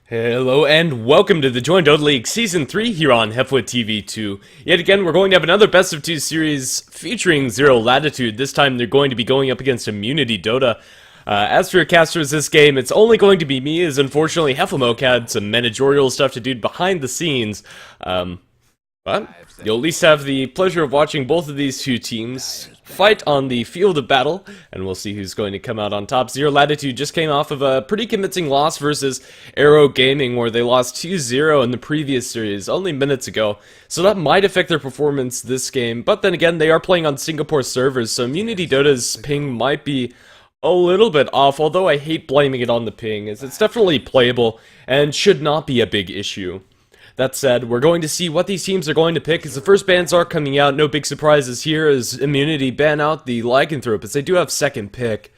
Hello and welcome to the Join Dota League Season 3 here on HeflaTV 2. Yet again, we're going to have another Best of 2 series featuring Zero Latitude. This time they're going to be going up against Immunity Dota. As for casters this game, it's only going to be me, as unfortunately HeflaMoke had some managerial stuff to do behind the scenes. But you'll at least have the pleasure of watching both of these two teams fight on the field of battle, and we'll see who's going to come out on top. Zero Latitude just came off of a pretty convincing loss versus Arrow Gaming, where they lost 2-0 in the previous series only minutes ago, so that might affect their performance this game. But then again, they are playing on Singapore servers, so Immunity Dota's ping might be a little bit off, although I hate blaming it on the ping, as it's definitely playable and should not be a big issue. That said, we're going to see what these teams are going to pick, as the first bans are coming out. No big surprises here, as Immunity ban out the Lycanthrope, as they do have second pick.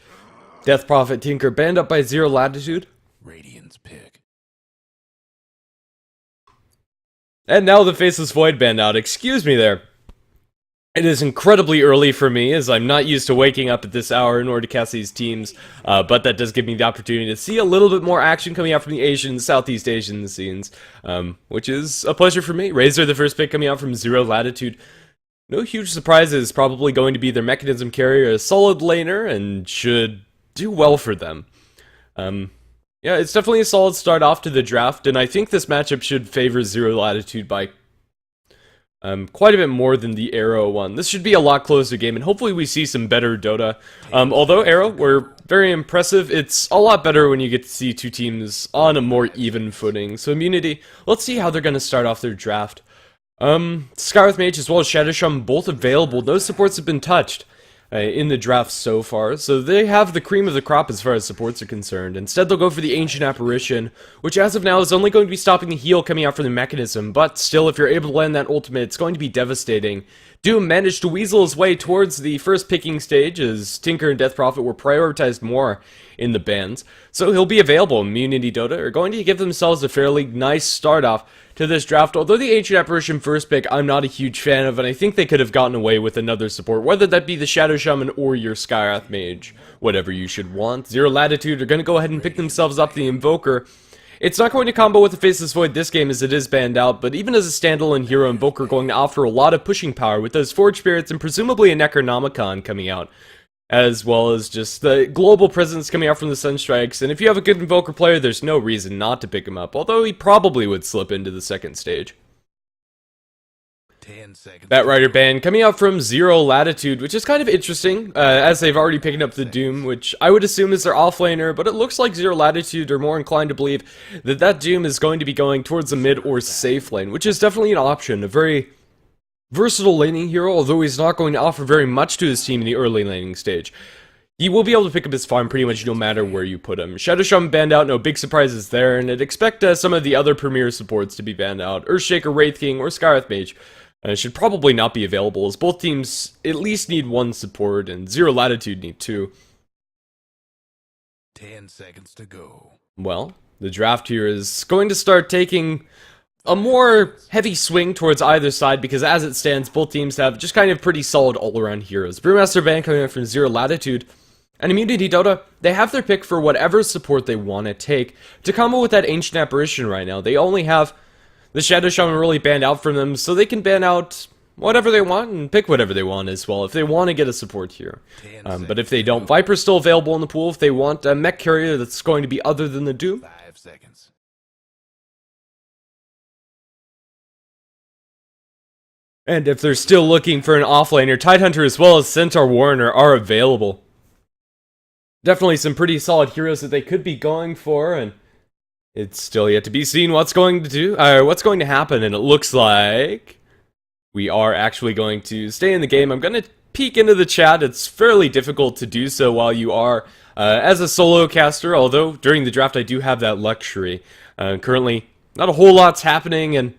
Death Prophet Tinker banned up by Zero Latitude. Radiant's pick. And now the Faceless Void banned out. Excuse me there. It is incredibly early for me, as I'm not used to waking up at this hour in order to cast these teams, but that does give me the opportunity to see a little bit more action coming out from the Asian, Southeast Asian scenes, which is a pleasure for me. Razor, the first pick coming out from Zero Latitude. No huge surprises, probably going to be their Mechanism carrier, a solid laner, and should do well for them. Yeah, it's definitely a solid start off to the draft, and I think this matchup should favor Zero Latitude by quite a bit more than the Arrow one. This should be a lot closer game, and hopefully we see some better Dota. Although Arrow were very impressive, it's a lot better when you get to see two teams on a more even footing. So Immunity, let's see how they're going to start off their draft. Skywrath Mage as well as Shadow Shaman both available. Those supports have been touched in the draft so far, so they have the cream of the crop as far as supports are concerned. Instead, they'll go for the Ancient Apparition, which as of now is only going to be stopping the heal coming out from the Mechanism, but still, if you're able to land that ultimate, it's going to be devastating. Doom managed to weasel his way towards the first picking stage, as Tinker and Death Prophet were prioritized more in the bans, so he'll be available. Immunity Dota are going to give themselves a fairly nice start off to this draft, although the Ancient Apparition first pick I'm not a huge fan of, and I think they could have gotten away with another support, whether that be the Shadow Shaman or your Skywrath Mage, whatever you should want. Zero Latitude are going to go ahead and pick themselves up the Invoker. It's not going to combo with the Faceless Void this game, as it is banned out, but even as a standalone hero, Invoker going to offer a lot of pushing power with those Forge Spirits and presumably a Necronomicon coming out, as well as just the global presence coming out from the Sunstrikes. And if you have a good Invoker player, there's no reason not to pick him up, although he probably would slip into the second stage. 10 seconds. Batrider ban coming out from Zero Latitude, which is kind of interesting, as they've already picked up the Doom, which I would assume is their offlaner, but it looks like Zero Latitude are more inclined to believe that that Doom is going to be going towards the mid or safe lane, which is definitely an option, a very versatile laning hero, although he's not going to offer very much to his team in the early laning stage. He will be able to pick up his farm pretty much no matter where you put him. Shadow Shaman banned out, no big surprises there, and I'd expect some of the other premier supports to be banned out. Earthshaker, Wraith King, or Skywrath Mage should probably not be available, as both teams at least need one support, and Zero Latitude need two. 10 seconds to go. Well, the draft here is going to start taking a more heavy swing towards either side, because as it stands, both teams have just kind of pretty solid all-around heroes. Brewmaster ban coming out from Zero Latitude, and Immunity Dota, they have their pick for whatever support they want to take. To combo with that Ancient Apparition right now, they only have the Shadow Shaman really banned out from them, so they can ban out whatever they want and pick whatever they want as well, if they want to get a support here. But if they don't, Viper's still available in the pool if they want a mech carrier that's going to be other than the Doom. 5 seconds. And if they're still looking for an offlaner, Tidehunter as well as Centaur Warner are available. Definitely some pretty solid heroes that they could be going for, and it's still yet to be seen what's going to happen, and it looks like we are actually going to stay in the game. I'm going to peek into the chat. It's fairly difficult to do so while you are as a solo caster, although during the draft I do have that luxury. Currently, not a whole lot's happening, and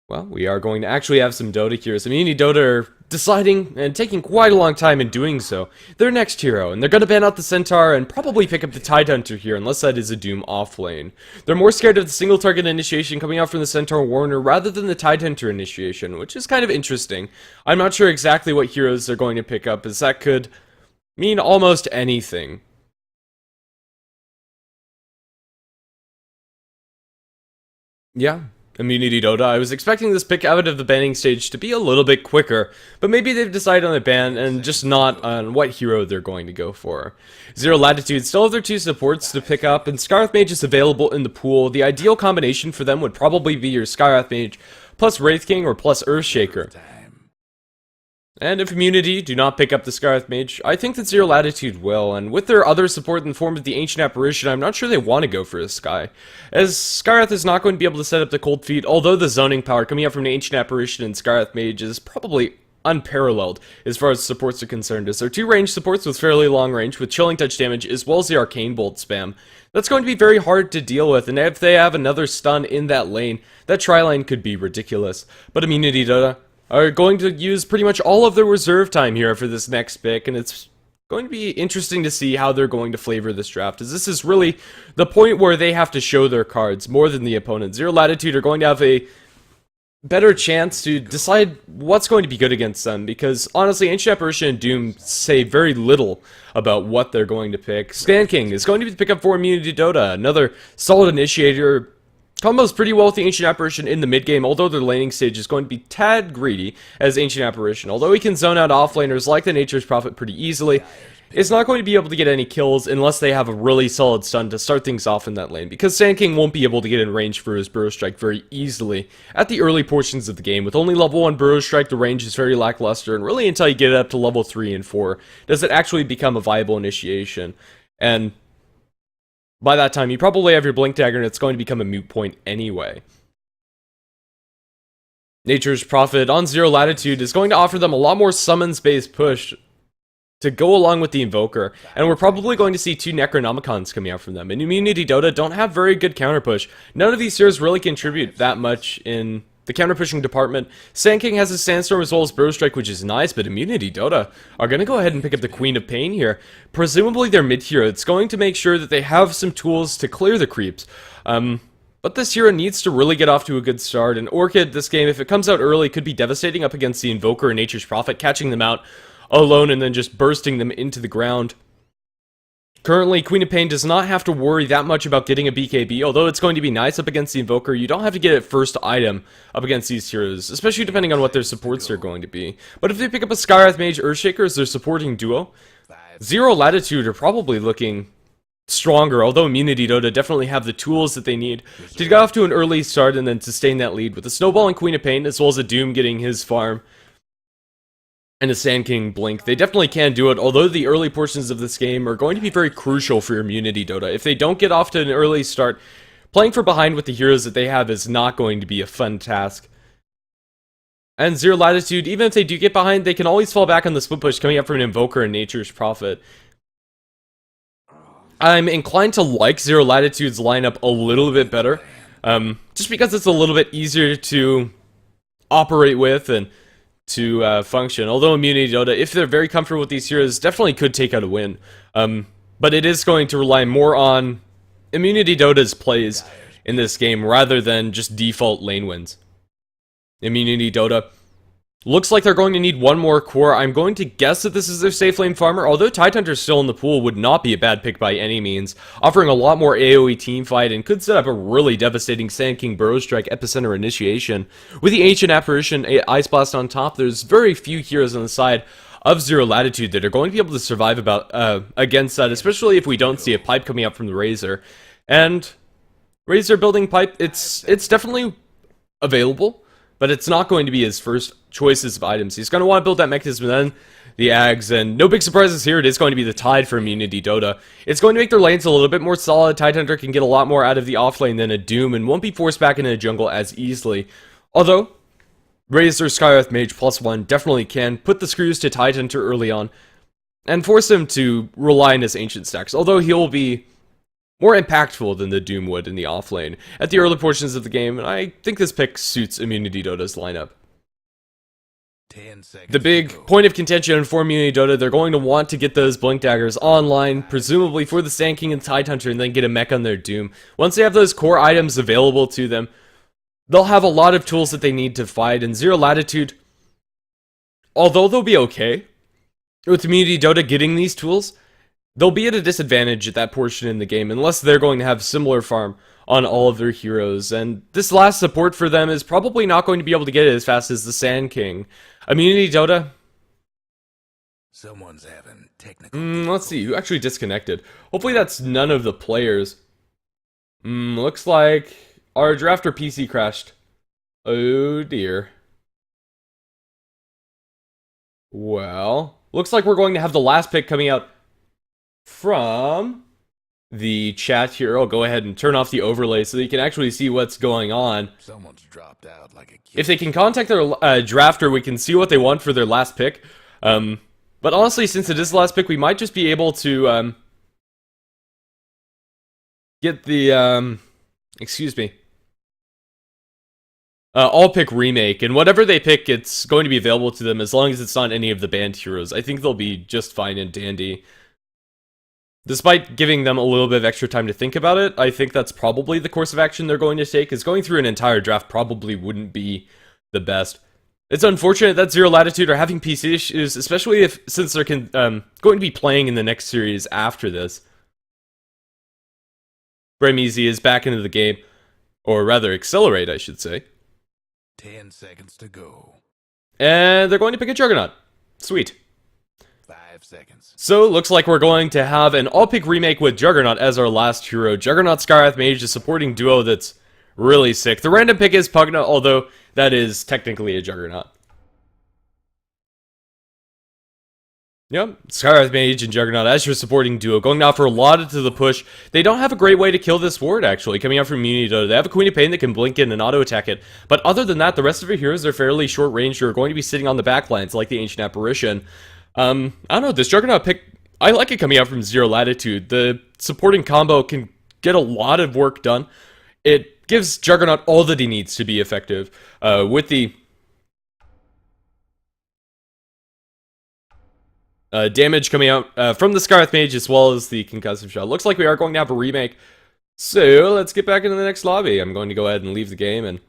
well, we are going to actually have some Dota heroes. Immunity Dota are deciding and taking quite a long time in doing so. Their next hero, and they're going to ban out the Centaur and probably pick up the Tidehunter here, unless that is a Doom offlane. They're more scared of the single target initiation coming out from the Centaur Warner rather than the Tidehunter initiation, which is kind of interesting. I'm not sure exactly what heroes they're going to pick up, as that could mean almost anything. Yeah, Immunity Dota. I was expecting this pick out of the banning stage to be a little bit quicker, but maybe they've decided on a ban and just not on what hero they're going to go for. Zero Latitude still have their two supports to pick up, and Skywrath Mage is available in the pool. The ideal combination for them would probably be your Skywrath Mage plus Wraith King or plus Earthshaker. And if Immunity do not pick up the Skywrath Mage, I think that Zero Latitude will, and with their other support in the form of the Ancient Apparition, I'm not sure they want to go for a Sky, as Skywrath is not going to be able to set up the Cold Feet, although the zoning power coming out from the Ancient Apparition and Skywrath Mage is probably unparalleled as far as supports are concerned, as they're two ranged supports with fairly long range, with Chilling Touch damage, as well as the Arcane Bolt spam. That's going to be very hard to deal with, and if they have another stun in that lane, that tri-lane could be ridiculous. But Immunity Dota are going to use pretty much all of their reserve time here for this next pick, and it's going to be interesting to see how they're going to flavor this draft, as this is really the point where they have to show their cards more than the opponent. Zero Latitude are going to have a better chance to decide what's going to be good against them, because honestly, Ancient Apparition and Doom say very little about what they're going to pick. Sand King is going to be the pickup for Immunity Dota, another solid initiator. Combos pretty well with the Ancient Apparition in the mid game, although their laning stage is going to be tad greedy as Ancient Apparition. Although he can zone out offlaners like the Nature's Prophet pretty easily, it's not going to be able to get any kills unless they have a really solid stun to start things off in that lane, because Sand King won't be able to get in range for his Burrow Strike very easily at the early portions of the game. With only level 1 Burrow Strike, the range is very lackluster, and really until you get it up to level 3 and 4 does it actually become a viable initiation. And by that time, you probably have your Blink Dagger, and it's going to become a moot point anyway. Nature's Prophet on Zero Latitude is going to offer them a lot more summons-based push to go along with the Invoker, and we're probably going to see two Necronomicons coming out from them. And Immunity Dota don't have very good counter push. None of these heroes really contribute that much in the counter pushing department. Sand King has a Sandstorm as well as Burrow Strike, which is nice, but Immunity Dota are going to go ahead and pick up the Queen of Pain here. Presumably their mid hero. It's going to make sure that they have some tools to clear the creeps. But this hero needs to really get off to a good start, and Orchid this game, if it comes out early, could be devastating up against the Invoker and Nature's Prophet, catching them out alone and then just bursting them into the ground. Currently, Queen of Pain does not have to worry that much about getting a BKB, although it's going to be nice up against the Invoker. You don't have to get it first item up against these heroes, especially depending on what their supports are going to be. But if they pick up a Skywrath Mage Earthshaker as their supporting duo, Zero Latitude are probably looking stronger, although Immunity Dota definitely have the tools that they need to get off to an early start and then sustain that lead, with a Snowball and Queen of Pain, as well as a Doom getting his farm and a Sand King Blink. They definitely can do it, although the early portions of this game are going to be very crucial for your Immunity Dota. If they don't get off to an early start, playing for behind with the heroes that they have is not going to be a fun task. And Zero Latitude, even if they do get behind, they can always fall back on the split push coming up from an Invoker and Nature's Prophet. I'm inclined to like Zero Latitude's lineup a little bit better, just because it's a little bit easier to operate with and to function. Although Immunity Dota, if they're very comfortable with these heroes, definitely could take out a win. But it is going to rely more on Immunity Dota's plays in this game rather than just default lane wins. Immunity Dota looks like they're going to need one more core. I'm going to guess that this is their safe lane farmer, although Tidehunter still in the pool would not be a bad pick by any means, offering a lot more AoE teamfight and could set up a really devastating Sand King Burrow Strike epicenter initiation. With the Ancient Apparition Ice Blast on top, there's very few heroes on the side of Zero Latitude that are going to be able to survive against that, especially if we don't see a pipe coming up from the Razor. And Razor building pipe, it's definitely available, but it's not going to be his first choices of items. He's going to want to build that mechanism and then the Ags, and no big surprises here. It is going to be the Tide for Immunity Dota. It's going to make their lanes a little bit more solid. Tidehunter can get a lot more out of the offlane than a Doom and won't be forced back into the jungle as easily. Although, Razor Skywrath Mage +1 definitely can put the screws to Tidehunter early on and force him to rely on his ancient stacks, although he'll be more impactful than the Doom would in the offlane at the early portions of the game, and I think this pick suits Immunity Dota's lineup. The big point of contention for Immunity Dota, they're going to want to get those Blink Daggers online, presumably for the Sand King and Tidehunter, and then get a mech on their Doom. Once they have those core items available to them, they'll have a lot of tools that they need to fight, and Zero Latitude, although they'll be okay with Immunity Dota getting these tools, they'll be at a disadvantage at that portion in the game, unless they're going to have similar farm on all of their heroes, and this last support for them is probably not going to be able to get it as fast as the Sand King. Immunity Dota? Someone's having technical Let's see, who actually disconnected? Hopefully that's none of the players. Looks like our drafter PC crashed. Oh dear. Well, looks like we're going to have the last pick coming out from the chat here. I'll go ahead and turn off the overlay so that you can actually see what's going on. Someone's dropped out like a kid. If they can contact their drafter, we can see what they want for their last pick. But honestly, since it is the last pick, we might just be able to get the excuse me, all pick remake, and whatever they pick, it's going to be available to them as long as it's not any of the banned heroes. I think they'll be just fine and dandy. Despite giving them a little bit of extra time to think about it, I think that's probably the course of action they're going to take, because going through an entire draft probably wouldn't be the best. It's unfortunate that Zero Latitude are having PC issues, especially since they're going to be playing in the next series after this. Bremizi is back into the game, or rather Accelerate, I should say. 10 seconds to go. And they're going to pick a Juggernaut. Sweet. 5 seconds. So, looks like we're going to have an all-pick remake with Juggernaut as our last hero. Juggernaut Skywrath Mage, a supporting duo that's really sick. The random pick is Pugna, although that is technically a Juggernaut. Yep, Skywrath Mage and Juggernaut as your supporting duo, going out for a lot into the push. They don't have a great way to kill this ward, actually, coming out from Immunity Dota. They have a Queen of Pain that can blink in and auto-attack it, but other than that, the rest of your heroes are fairly short-range. You're going to be sitting on the backlines, like the Ancient Apparition. I don't know, this Juggernaut pick, I like it coming out from Zero Latitude. The supporting combo can get a lot of work done. It gives Juggernaut all that he needs to be effective. With the damage coming out from the Skywrath Mage as well as the concussive shot. Looks like we are going to have a remake. So let's get back into the next lobby. I'm going to go ahead and leave the game, and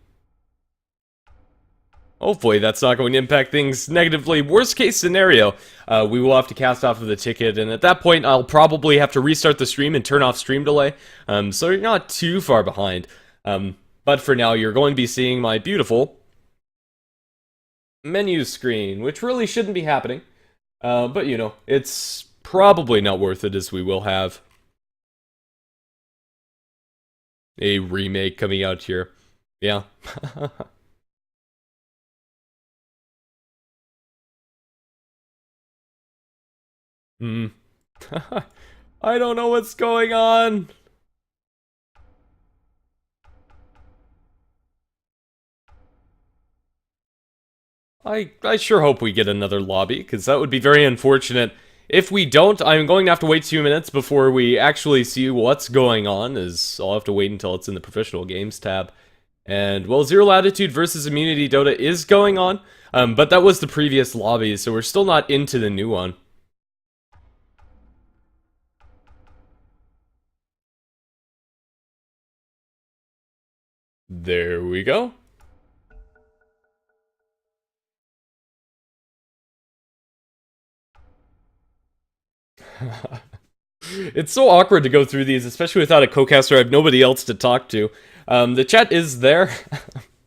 hopefully that's not going to impact things negatively. Worst case scenario, we will have to cast off of the ticket, and at that point I'll probably have to restart the stream and turn off stream delay. So you're not too far behind. But for now, you're going to be seeing my beautiful menu screen, which really shouldn't be happening. But, you know, it's probably not worth it, as we will have a remake coming out here. Yeah. I don't know what's going on. I sure hope we get another lobby, because that would be very unfortunate. If we don't, I'm going to have to wait 2 minutes before we actually see what's going on, as I'll have to wait until it's in the Professional Games tab. And, well, Zero Latitude versus Immunity Dota is going on, but that was the previous lobby, so we're still not into the new one. There we go. It's so awkward to go through these, especially without a co-caster. I have nobody else to talk to. The chat is there,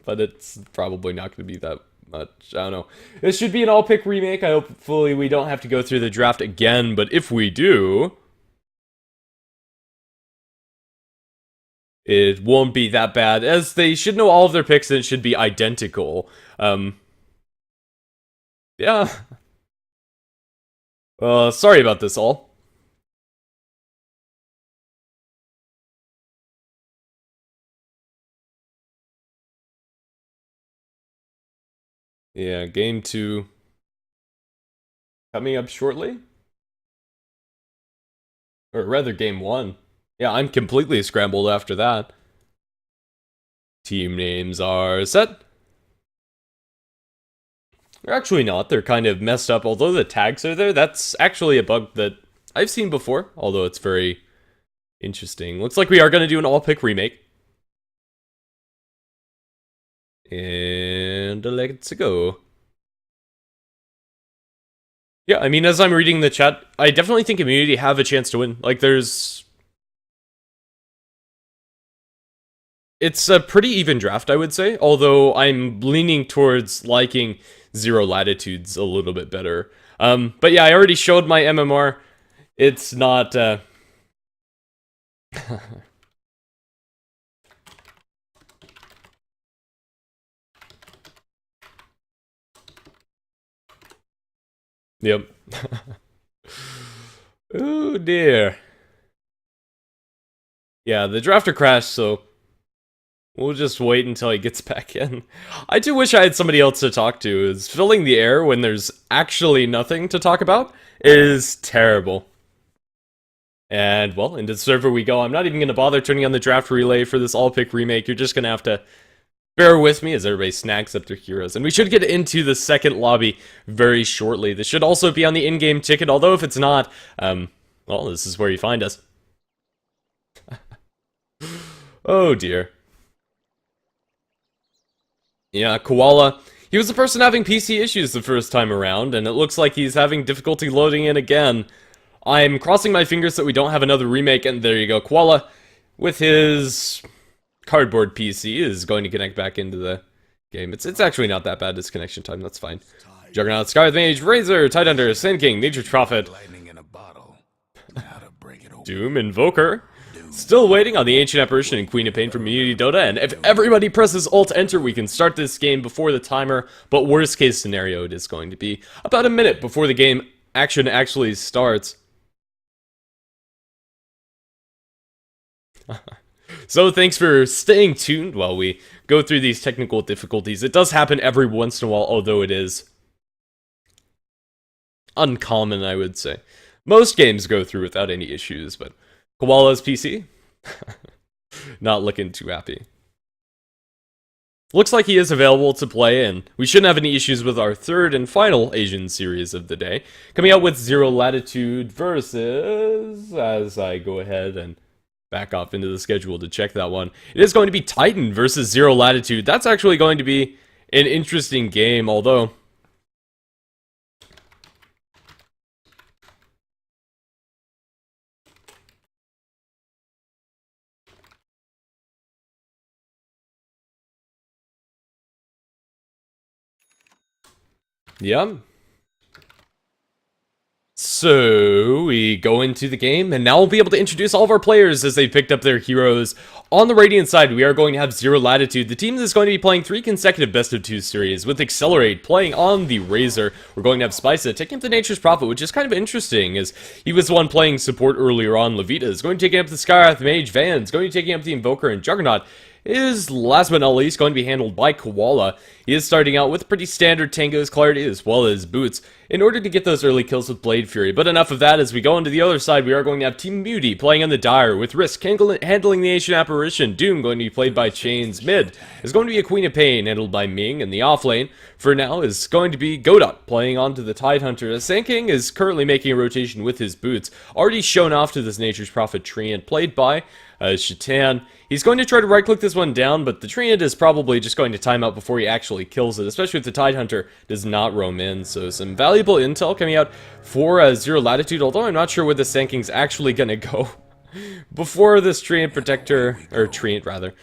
but it's probably not going to be that much. I don't know. This should be an all-pick remake. Hopefully we don't have to go through the draft again, but if we do, it won't be that bad, as they should know all of their picks and it should be identical. Yeah. Sorry about this all. Yeah, game 2 coming up shortly. Or rather, game 1. Yeah, I'm completely scrambled after that. Team names are set. They're actually not. They're kind of messed up. Although the tags are there, that's actually a bug that I've seen before. Although it's very interesting. Looks like we are going to do an all-pick remake. And let's go. Yeah, I mean, as I'm reading the chat, I definitely think Immunity have a chance to win. Like, there's It's a pretty even draft, I would say, although I'm leaning towards liking Zero Latitudes a little bit better. But yeah, I already showed my MMR. It's not, Yep. Oh dear. Yeah, the drafter crashed, so we'll just wait until he gets back in. I do wish I had somebody else to talk to, as filling the air when there's actually nothing to talk about is terrible. And, well, into the server we go. I'm not even going to bother turning on the draft relay for this all-pick remake. You're just going to have to bear with me as everybody snags up their heroes. And we should get into the second lobby very shortly. This should also be on the in-game ticket, although if it's not, well, this is where you find us. Oh dear. Yeah, Koala. He was the person having PC issues the first time around, and it looks like he's having difficulty loading in again. I'm crossing my fingers that we don't have another remake, and there you go. Koala, with his cardboard PC, is going to connect back into the game. It's actually not that bad, this connection time, that's fine. Juggernaut, Scarlet Mage, Razor, Tidehunter, Sand King, Nature's Prophet, Lightning in a bottle. How to break it open. Doom, Invoker. Still waiting on the Ancient Apparition and Queen of Pain from Immunity Dota, and if everybody presses Alt-Enter, we can start this game before the timer, but worst case scenario, it is going to be about a minute before the game action actually starts. So thanks for staying tuned while we go through these technical difficulties. It does happen every once in a while, although it is uncommon, I would say. Most games go through without any issues, but Koala's PC? Not looking too happy. Looks like he is available to play, and we shouldn't have any issues with our third and final Asian series of the day. Coming out with Zero Latitude versus, as I go ahead and back off into the schedule to check that one, it is going to be Titan versus Zero Latitude. That's actually going to be an interesting game, although yeah. So, we go into the game, and now we'll be able to introduce all of our players as they picked up their heroes. On the Radiant side, we are going to have Zero Latitude. The team is going to be playing 3 consecutive best-of-2 series, with Accelerate playing on the Razor. We're going to have Spica taking up the Nature's Prophet, which is kind of interesting, as he was the one playing support earlier on. Levita is going to take up the Skywrath Mage. Van's going to be taking up the Invoker, and Juggernaut is, last but not least, going to be handled by Koala. He is starting out with pretty standard Tango's Clarity as well as Boots in order to get those early kills with Blade Fury. But enough of that. As we go into the other side, we are going to have Team Beauty playing on the Dire with Risk handling the Ancient Apparition. Doom going to be played by Chains. Mid is going to be a Queen of Pain handled by Ming, and the offlane for now is going to be Godot playing onto the Tidehunter. Sand King is currently making a rotation with his Boots, already shown off to this Nature's Prophet Treant played by Shatan. He's going to try to right-click this one down, but the Treant is probably just going to time out before he actually kills it, especially if the Tidehunter does not roam in. So some valuable intel coming out for Zero Latitude, although I'm not sure where the Sand King's actually going to go before this Treant Protector, or Treant rather,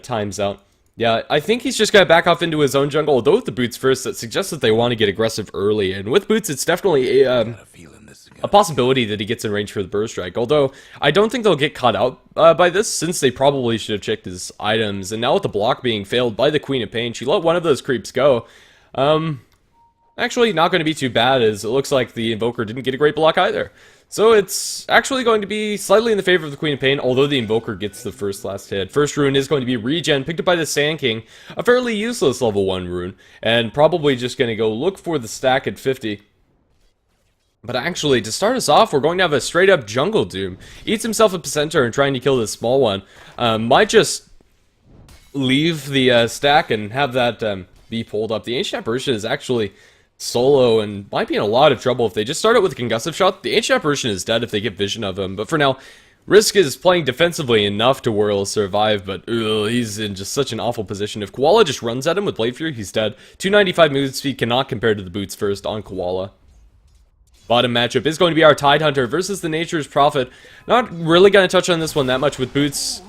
times out. Yeah, I think he's just going to back off into his own jungle, although with the Boots first, that suggests that they want to get aggressive early, and with Boots, it's definitely a possibility that he gets in range for the Burst Strike, although I don't think they'll get caught out by this, since they probably should have checked his items, and now with the block being failed by the Queen of Pain, she let one of those creeps go. Actually, not going to be too bad, as it looks like the Invoker didn't get a great block either. So it's actually going to be slightly in the favor of the Queen of Pain, although the Invoker gets the last hit. First rune is going to be Regen, picked up by the Sand King, a fairly useless level 1 rune, and probably just going to go look for the stack at 50. But actually, to start us off, we're going to have a straight-up Jungle Doom. Eats himself a Placenta and trying to kill this small one. Might just leave the stack and have that be pulled up. The Ancient Apparition is actually solo and might be in a lot of trouble if they just start it with a Concussive Shot. The Ancient Apparition is dead if they get vision of him, but for now, Risk is playing defensively enough to where he'll survive, but he's in just such an awful position. If Koala just runs at him with Blade Fury, he's dead. 295 move speed cannot compare to the Boots first on Koala. Bottom matchup is going to be our Tidehunter versus the Nature's Prophet. Not really going to touch on this one that much with Boots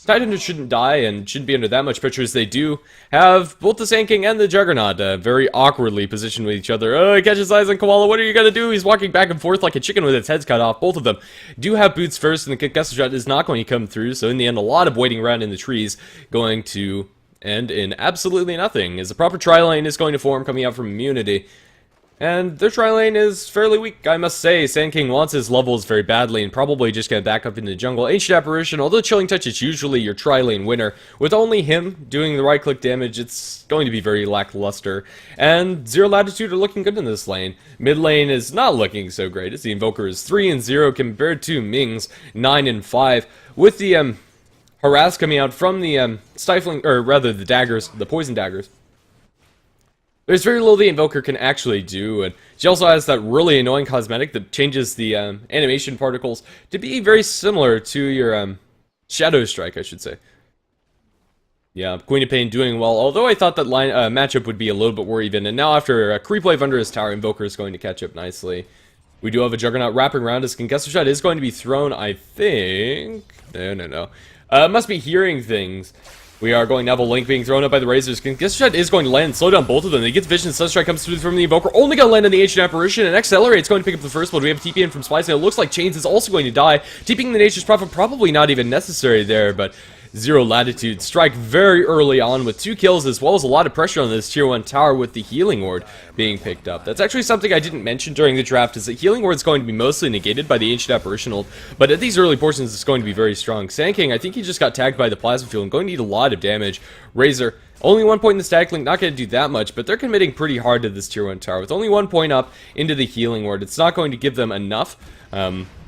Titanhunters shouldn't die and shouldn't be under that much pressure as they do have both the Sand King and the Juggernaut very awkwardly positioned with each other. Oh, he catches eyes on Koala. What are you going to do? He's walking back and forth like a chicken with its head's cut off. Both of them do have boots first, and the concussive shot is not going to come through. So in the end, a lot of waiting around in the trees going to end in absolutely nothing, as the proper tri-lane is going to form coming out from immunity. And their tri-lane is fairly weak, I must say. Sand King wants his levels very badly and probably just gonna back up into the jungle. Ancient Apparition, although Chilling Touch is usually your tri-lane winner, with only him doing the right-click damage, it's going to be very lackluster. And Zero Latitude are looking good in this lane. Mid lane is not looking so great, as the Invoker is 3-0 compared to Ming's 9-5. With the harass coming out from the stifling, or rather the daggers, the poison daggers. There's very little the Invoker can actually do, and she also has that really annoying cosmetic that changes the animation particles to be very similar to your Shadow Strike, I should say. Yeah, Queen of Pain doing well, although I thought that line matchup would be a little bit more even, and now after a creep wave under his tower, Invoker is going to catch up nicely. We do have a Juggernaut wrapping around. His concussive shot is going to be thrown, I think. No. Must be hearing things. We are going to have a link being thrown up by the Razors. Concussive shot is going to land and slow down both of them. They get Vision, Sunstrike comes through from the Invoker. Only going to land on the Ancient Apparition, and Accelerate's going to pick up the first blood. We have TP in from Spice, and it looks like Chains is also going to die. TPing the Nature's Prophet probably not even necessary there, but Zero Latitude strike very early on with 2 kills, as well as a lot of pressure on this tier 1 tower with the Healing Ward being picked up. That's actually something I didn't mention during the draft, is that Healing Ward is going to be mostly negated by the Ancient Apparition ult, but at these early portions it's going to be very strong. Sand King, I think he just got tagged by the Plasma Field and going to need a lot of damage. Razor, only 1 point in the stack link, not going to do that much, but they're committing pretty hard to this tier 1 tower. With only 1 point up into the Healing Ward, it's not going to give them enough.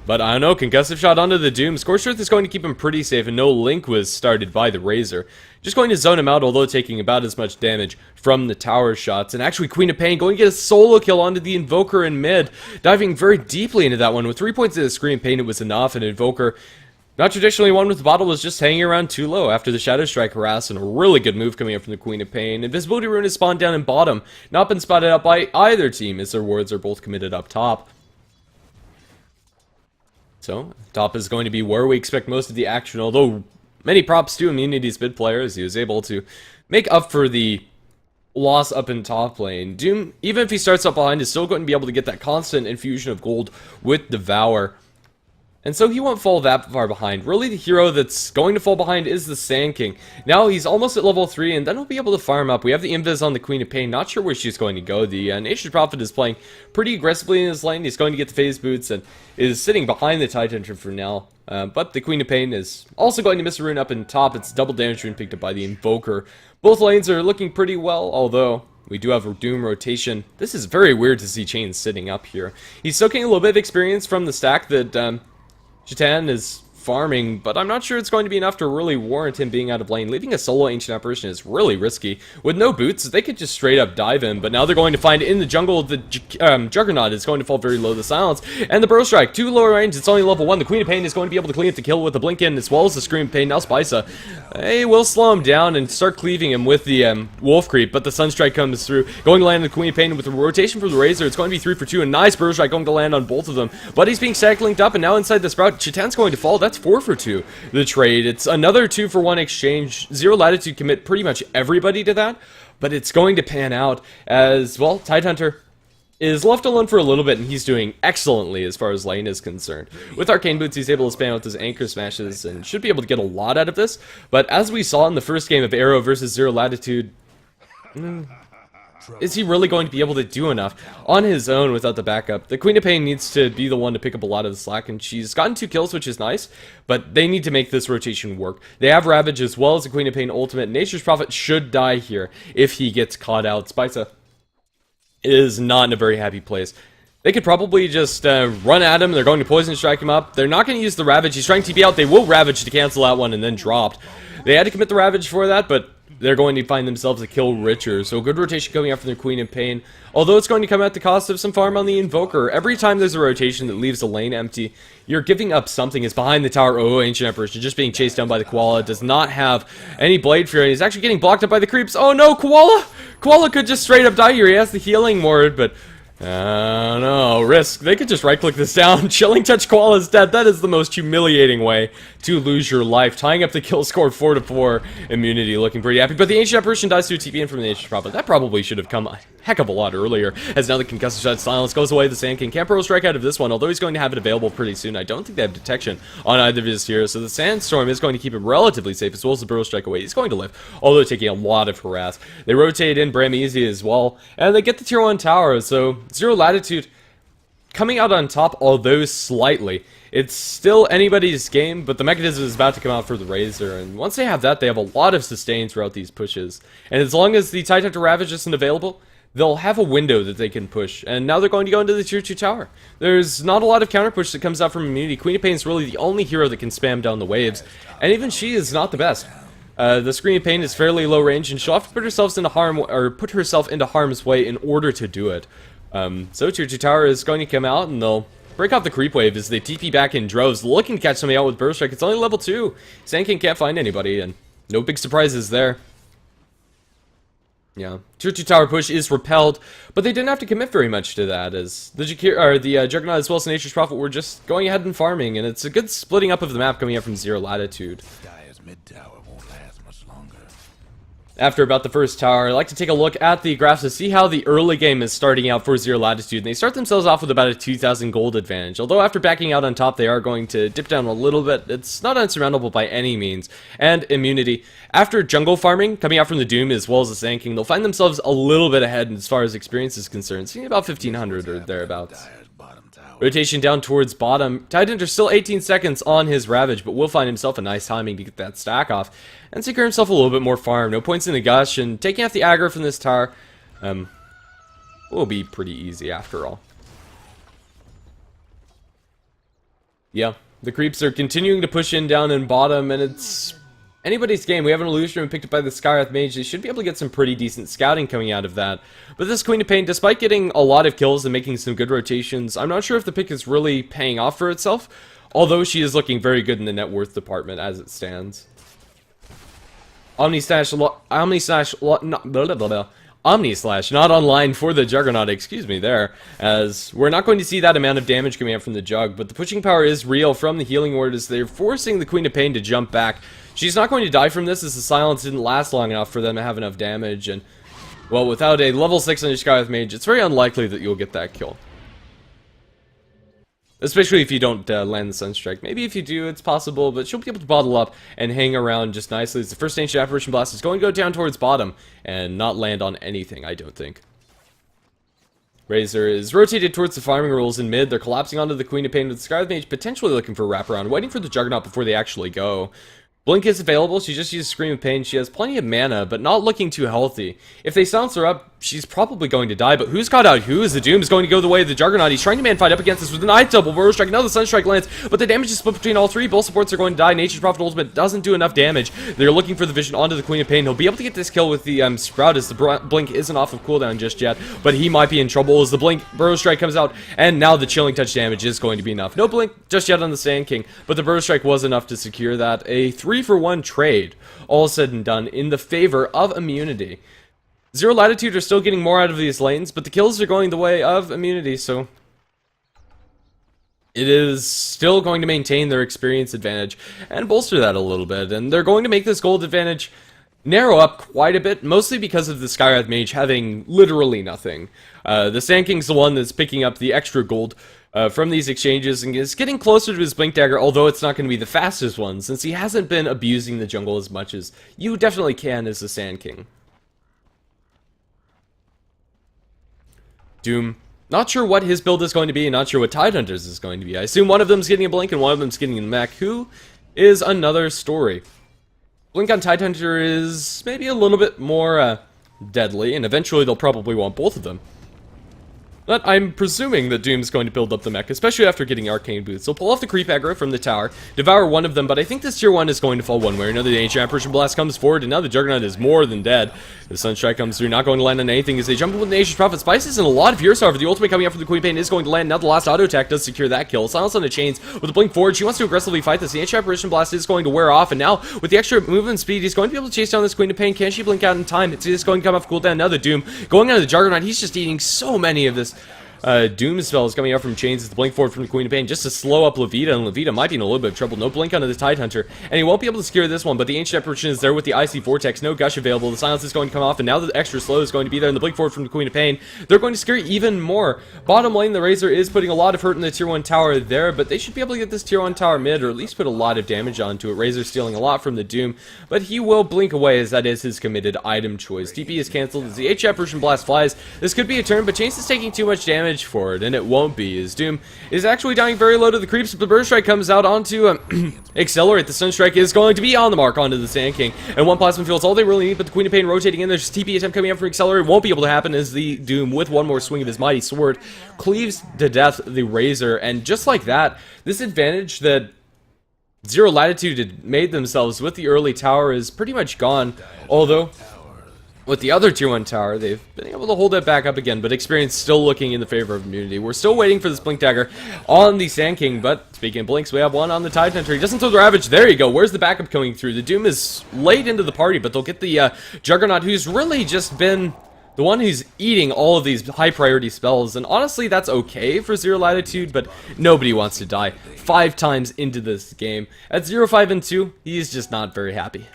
But I don't know, concussive shot onto the Doom. Scorched Earth is going to keep him pretty safe, and no link was started by the Razor. Just going to zone him out, although taking about as much damage from the tower shots. And actually, Queen of Pain going to get a solo kill onto the Invoker in mid, diving very deeply into that one. With 3 points of the Scream Pain, it was enough, and Invoker, not traditionally one with the bottle, was just hanging around too low after the Shadow Strike harass, and a really good move coming up from the Queen of Pain. Invisibility Rune is spawned down in bottom, not been spotted out by either team, as their wards are both committed up top. So, top is going to be where we expect most of the action, although many props to Immunity's mid player, as he was able to make up for the loss up in top lane. Doom, even if he starts up behind, is still going to be able to get that constant infusion of gold with Devour. And so he won't fall that far behind. Really, the hero that's going to fall behind is the Sand King. Now he's almost at level 3, and then he'll be able to farm up. We have the Invis on the Queen of Pain. Not sure where she's going to go. The Nature's Prophet is playing pretty aggressively in his lane. He's going to get the phase boots and is sitting behind the Titanhunters for now. But the Queen of Pain is also going to miss a rune up in top. It's double damage rune picked up by the Invoker. Both lanes are looking pretty well, although we do have a Doom rotation. This is very weird to see Chains sitting up here. He's soaking a little bit of experience from the stack that Chatan is farming, but I'm not sure it's going to be enough to really warrant him being out of lane. Leaving a solo Ancient Apparition is really risky. With no boots, they could just straight up dive him, but now they're going to find in the jungle the Juggernaut is going to fall very low. The Silence and the Burrow Strike, 2 lower range, it's only level 1. The Queen of Pain is going to be able to clean up the kill with the Blink in, as well as the Scream Pain. Now Spisa, hey, will slow him down and start cleaving him with the Wolf Creep, but the Sunstrike comes through, going to land on the Queen of Pain with a rotation for the Razor. It's going to be 3 for 2, a nice Burrow Strike going to land on both of them, but he's being stack linked up, and now inside the Sprout, Chatan's going to fall. That's 4 for 2. The trade. It's another 2 for 1 exchange. Zero Latitude commit pretty much everybody to that, but it's going to pan out as, well, Tidehunter is left alone for a little bit, and he's doing excellently as far as lane is concerned. With Arcane Boots, he's able to spam out his Anchor Smashes and should be able to get a lot out of this, but as we saw in the first game of Arrow versus Zero Latitude, is he really going to be able to do enough on his own without the backup? The Queen of Pain needs to be the one to pick up a lot of the slack, and she's gotten 2 kills, which is nice, but they need to make this rotation work. They have Ravage as well as the Queen of Pain ultimate. Nature's Prophet should die here if he gets caught out. Spisa is not in a very happy place. They could probably just run at him. They're going to Poison Strike him up. They're not going to use the Ravage. He's trying to TP out. They will Ravage to cancel that one and then dropped. They had to commit the Ravage for that, but they're going to find themselves a kill richer. So good rotation coming out from the Queen of Pain. Although it's going to come at the cost of some farm on the Invoker. Every time there's a rotation that leaves the lane empty, you're giving up something. It's behind the tower. Oh, Ancient Apparition just being chased down by the Koala. Does not have any Blade Fury. He's actually getting blocked up by the creeps. Oh no, Koala! Koala could just straight up die here. He has the Healing Ward, but No, risk. They could just right-click this down. Chilling Touch Koala is dead. That is the most humiliating way to lose your life. Tying up the kill score 4-4. Immunity looking pretty happy. But the Ancient Apparition dies through TP in from the Ancient Prophet. That probably should have come a heck of a lot earlier. As now the Concussive Shot Silence goes away. The Sand King can't Pro Strike out of this one, although he's going to have it available pretty soon. I don't think they have detection on either of his heroes, so the Sandstorm is going to keep him relatively safe, as well as the Burrow Strike away. He's going to live, although taking a lot of harass. They rotate in Bram Easy as well, and they get the tier 1 tower, so Zero Latitude coming out on top, although slightly. It's still anybody's game, but the mechanism is about to come out for the Razor, and once they have that, they have a lot of sustain throughout these pushes. And as long as the Tidehunter Ravage isn't available, they'll have a window that they can push, and now they're going to go into the tier 2 tower. There's not a lot of counter push that comes out from Immunity. Queen of Pain is really the only hero that can spam down the waves, and even she is not the best. The Screen of Pain is fairly low range, and she'll have to put herself into harm's way in order to do it. So tier 2 tower is going to come out, and they'll break off the creep wave as they TP back in droves, looking to catch somebody out with Burst Strike. It's only level 2. Sand King can't find anybody, and no big surprises there. Yeah, tier 2 tower push is repelled, but they didn't have to commit very much to that, as the Juggernaut as well as Nature's Prophet were just going ahead and farming, and it's a good splitting up of the map coming up from Zero Latitude. Dyer's mid tower won't last much longer. After about the first tower, I like to take a look at the graphs to see how the early game is starting out for Zero Latitude, and they start themselves off with about a 2,000 gold advantage. Although after backing out on top, they are going to dip down a little bit. It's not unsurmountable by any means. And Immunity. After jungle farming, coming out from the Doom as well as the Sand King, they'll find themselves a little bit ahead as far as experience is concerned, seeing about 1,500 or thereabouts. Rotation down towards bottom. Tidehunter still 18 seconds on his Ravage, but will find himself a nice timing to get that stack off and secure himself a little bit more farm. No points in the gush, and taking off the aggro from this tower will be pretty easy after all. Yeah, the creeps are continuing to push in down in bottom, and it's anybody's game. We have an Illusion picked up by the Skywrath Mage. They should be able to get some pretty decent scouting coming out of that. But this Queen of Pain, despite getting a lot of kills and making some good rotations, I'm not sure if the pick is really paying off for itself, although she is looking very good in the net worth department as it stands. Omni Slash not online for the Juggernaut, excuse me there, as we're not going to see that amount of damage coming out from the Jug, but the pushing power is real from the Healing Ward as they're forcing the Queen of Pain to jump back. She's not going to die from this as the silence didn't last long enough for them to have enough damage, and, well, without a level 6 on your Skywrath Mage, it's very unlikely that you'll get that kill. Especially if you don't land the Sunstrike. Maybe if you do, it's possible, but she'll be able to bottle up and hang around just nicely as the first Ancient Apparition Blast is going to go down towards bottom and not land on anything, I don't think. Razor is rotated towards the farming rules in mid. They're collapsing onto the Queen of Pain with the Skywrath Mage potentially looking for a wraparound, waiting for the Juggernaut before they actually go. Blink is available. She just uses Scream of Pain. She has plenty of mana, but not looking too healthy. If they silence her up, she's probably going to die, but who's caught out who? Is the Doom is going to go the way of the Juggernaut. He's trying to man fight up against this with an eye double Burrow Strike. Now the Sunstrike lands, but the damage is split between all three. Both supports are going to die. Nature's Prophet Ultimate doesn't do enough damage. They're looking for the vision onto the Queen of Pain. He'll be able to get this kill with the Sprout as the Blink isn't off of cooldown just yet, but he might be in trouble as the Blink Burrow Strike comes out, and now the Chilling Touch damage is going to be enough. No Blink just yet on the Sand King, but the Burrow Strike was enough to secure that. A 3-for-1 trade, all said and done, in the favor of Immunity. Zero Latitude are still getting more out of these lanes, but the kills are going the way of Immunity, so it is still going to maintain their experience advantage and bolster that a little bit, and they're going to make this gold advantage narrow up quite a bit, mostly because of the Skywrath Mage having literally nothing. The Sand King's the one that's picking up the extra gold from these exchanges and is getting closer to his Blink Dagger, although it's not going to be the fastest one, since he hasn't been abusing the jungle as much as you definitely can as the Sand King. Doom, not sure what his build is going to be, and not sure what Tidehunter's is going to be. I assume one of them's getting a Blink and one of them's getting a mech, who is another story. Blink on Tidehunter is maybe a little bit more deadly, and eventually they'll probably want both of them. But I'm presuming that Doom's going to build up the mech, especially after getting Arcane Boots. He'll pull off the creep aggro from the tower, devour one of them, but I think this tier 1 is going to fall one way or another. The Ancient Apparition Blast comes forward, and now the Juggernaut is more than dead. The Sunstrike comes through, not going to land on anything as they jump in with the Nature's Prophet. Spices and a lot of heroes, however. The ultimate coming up from the Queen of Pain is going to land. Now the last auto attack does secure that kill. Silence on the chains with the Blink forward. She wants to aggressively fight this. The Ancient Apparition Blast is going to wear off, and now with the extra movement speed, he's going to be able to chase down this Queen of Pain. Can she blink out in time? It's just going to come off cooldown. Now the Doom going on to the Juggernaut. He's just eating so many of this Doom spells coming out from Chains as the blink forward from the Queen of Pain just to slow up Levita, and Levita might be in a little bit of trouble. No blink onto the Tidehunter, and he won't be able to secure this one, but the Ancient Apparition is there with the Icy Vortex. No Gush available. The Silence is going to come off, and now the extra slow is going to be there, and the blink forward from the Queen of Pain. They're going to secure even more. Bottom lane, the Razor is putting a lot of hurt in the tier 1 tower there, but they should be able to get this tier 1 tower mid, or at least put a lot of damage onto it. Razor stealing a lot from the Doom, but he will blink away as that is his committed item choice. TP is cancelled as the Ancient Apparition Blast flies. This could be a turn, but Chains is taking too much damage for it, and it won't be, as Doom is actually dying very low to the creeps, but the Burst Strike comes out onto Accelerate. The Sunstrike is going to be on the mark onto the Sand King, and one Plasma Field's all they really need, but the Queen of Pain rotating in. There's a TP attempt coming out from Accelerate. Won't be able to happen as the Doom, with one more swing of his mighty sword, cleaves to death the Razor, and just like that, this advantage that Zero Latitude had made themselves with the early tower is pretty much gone, although with the other tier 1 tower, they've been able to hold it back up again, but experience still looking in the favor of immunity. We're still waiting for this Blink Dagger on the Sand King, but speaking of blinks, we have one on the Tidehunter. He doesn't throw the Ravage. There you go. Where's the backup coming through? The Doom is late into the party, but they'll get the Juggernaut, who's really just been the one who's eating all of these high priority spells, and honestly that's okay for Zero Latitude, but nobody wants to die 5 times into this game. At 0, 5, and 2, he's just not very happy.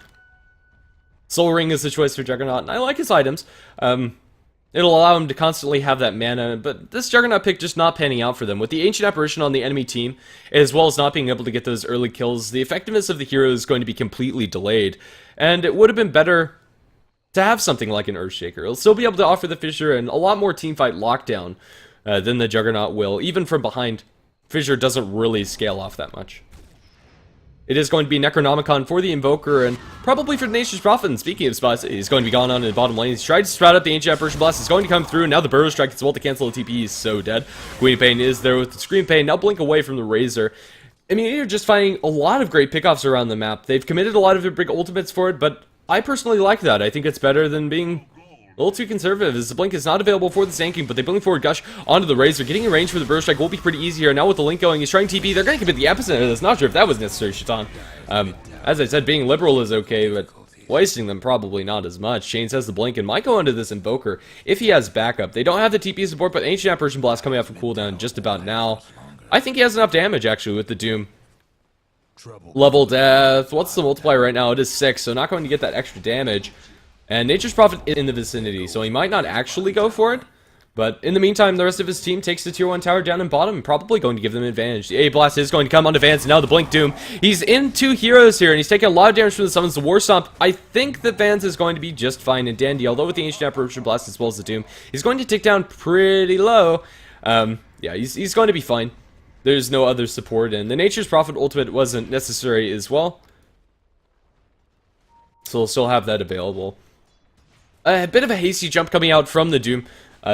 Soul Ring is the choice for Juggernaut, and I like his items. It'll allow him to constantly have that mana, but this Juggernaut pick just not panning out for them. With the Ancient Apparition on the enemy team, as well as not being able to get those early kills, the effectiveness of the hero is going to be completely delayed, and it would have been better to have something like an Earthshaker. It'll still be able to offer the Fissure and a lot more teamfight lockdown than the Juggernaut will. Even from behind, Fissure doesn't really scale off that much. It is going to be Necronomicon for the Invoker, and probably for the Nature's Prophet. And speaking of spots, he's going to be gone on in the bottom lane. He's tried to sprout up the Ancient Apparition Blast. It's going to come through, and now the Burrow Strike is able to cancel the TP. He's so dead. Queen of Pain is there with the Scream Pain. Now blink away from the Razor. I mean, you're just finding a lot of great pickoffs around the map. They've committed a lot of their big ultimates for it, but I personally like that. I think it's better than being a little too conservative, as the blink is not available for the Sand King, but they blink forward Gush onto the Razor. Getting a range for the Burst Strike will be pretty easy here. Now with the Link going, he's trying TP. They're going to commit the epicenter of this. Not sure if that was necessary, Shaitan. As I said, being liberal is okay, but wasting them probably not as much. Chains has the blink and might go into this Invoker if he has backup. They don't have the TP support, but Ancient Apparition Blast coming out from cooldown just about now. I think he has enough damage, actually, with the Doom. Level death. What's the multiplier right now? It is 6, so not going to get that extra damage. And Nature's Prophet is in the vicinity, so he might not actually go for it. But in the meantime, the rest of his team takes the tier 1 tower down in bottom, and probably going to give them an advantage. The A-Blast is going to come onto Vance, and now the Blink Doom. He's in 2 heroes here, and he's taking a lot of damage from the summons. The War Stomp, I think that Vance is going to be just fine and dandy, although with the Ancient Apparition Blast as well as the Doom, he's going to tick down pretty low. Yeah, he's going to be fine. There's no other support, and the Nature's Prophet ultimate wasn't necessary as well. So we'll still have that available. A bit of a hasty jump coming out from the Doom,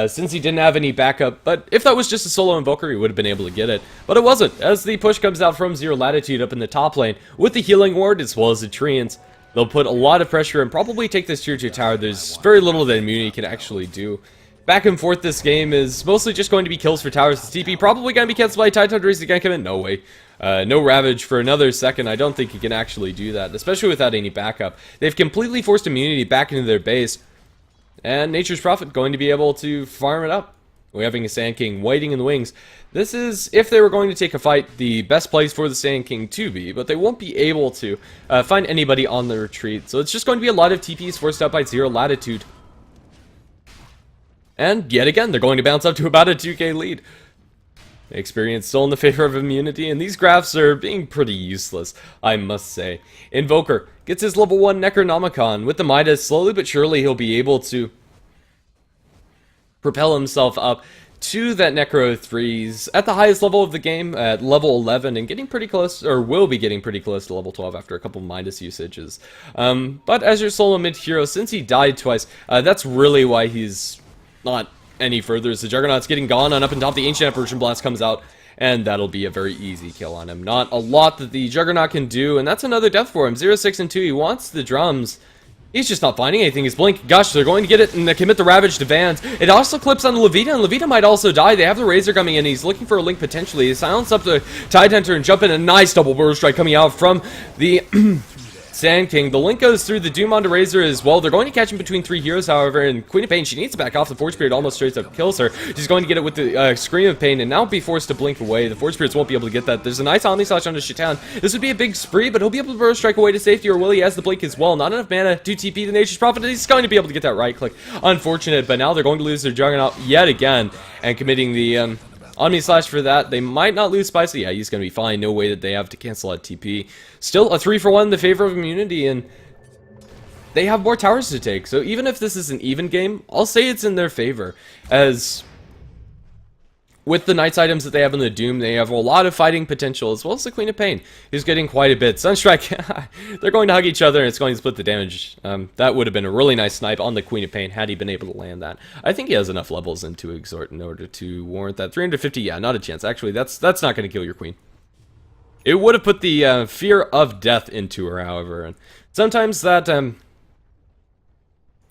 since he didn't have any backup, but if that was just a solo Invoker, he would have been able to get it. But it wasn't, as the push comes out from Zero Latitude up in the top lane, with the Healing Ward as well as the Treants. They'll put a lot of pressure and probably take this tier 2 tower. There's very little that Immunity can actually do. Back and forth this game is mostly just going to be kills for towers. The TP probably going to be canceled by Tidehunter. Is he going to come in? No way. No Ravage for another second. I don't think he can actually do that, especially without any backup. They've completely forced Immunity back into their base. And Nature's Prophet going to be able to farm it up. We're having a Sand King waiting in the wings. This is, if they were going to take a fight, the best place for the Sand King to be, but they won't be able to find anybody on the retreat. So it's just going to be a lot of TPs forced out by Zero Latitude. And yet again, they're going to bounce up to about a 2k lead. Experience still in the favor of immunity, and these graphs are being pretty useless, I must say. Invoker gets his level 1 Necronomicon. With the Midas, slowly but surely he'll be able to propel himself up to that Necro 3s at the highest level of the game, at level 11, and getting pretty close, or will be getting pretty close to level 12 after a couple Midas usages. But as your solo mid hero, since he died twice, that's really why he's not any further, as the Juggernaut's getting gone on up and top. The Ancient Apparition Blast comes out, and that'll be a very easy kill on him. Not a lot that the Juggernaut can do, and that's another death for him. 0, 6, and 2, he wants the drums. He's just not finding anything. His blink, gosh, they're going to get it and they commit the Ravage to Vans. It also clips on Levita, and Levita might also die. They have the Razor coming in. He's looking for a link potentially. He silence up the Tidehunter and jump in. A nice double Burrow Strike coming out from the Sand King. The link goes through the Doom onto Razor as well. They're going to catch him between 3 heroes, however, and Queen of Pain, she needs to back off. The Force Spirit almost straight up kills her. She's going to get it with the Scream of Pain and now be forced to blink away. The Force Spirits won't be able to get that. There's a nice Omni Slash onto Shaitan. This would be a big spree, but he'll be able to burrow strike away to safety, or will he? Has the blink as well. Not enough mana to TP the Nature's Prophet. He's going to be able to get that right click. Unfortunate, but now they're going to lose their Juggernaut yet again, and committing the Omni Slash for that. They might not lose Spicy. Yeah, he's going to be fine. No way that they have to cancel that TP. Still a 3-for-1 in the favor of immunity, and they have more towers to take. So even if this is an even game, I'll say it's in their favor. As with the Knights items that they have in the Doom, they have a lot of fighting potential, as well as the Queen of Pain, who's getting quite a bit. Sunstrike, they're going to hug each other, and it's going to split the damage. That would have been a really nice snipe on the Queen of Pain, had he been able to land that. I think he has enough levels into Exhort in order to warrant that. 350, yeah, not a chance. Actually, that's not going to kill your Queen. It would have put the fear of death into her, however. And sometimes that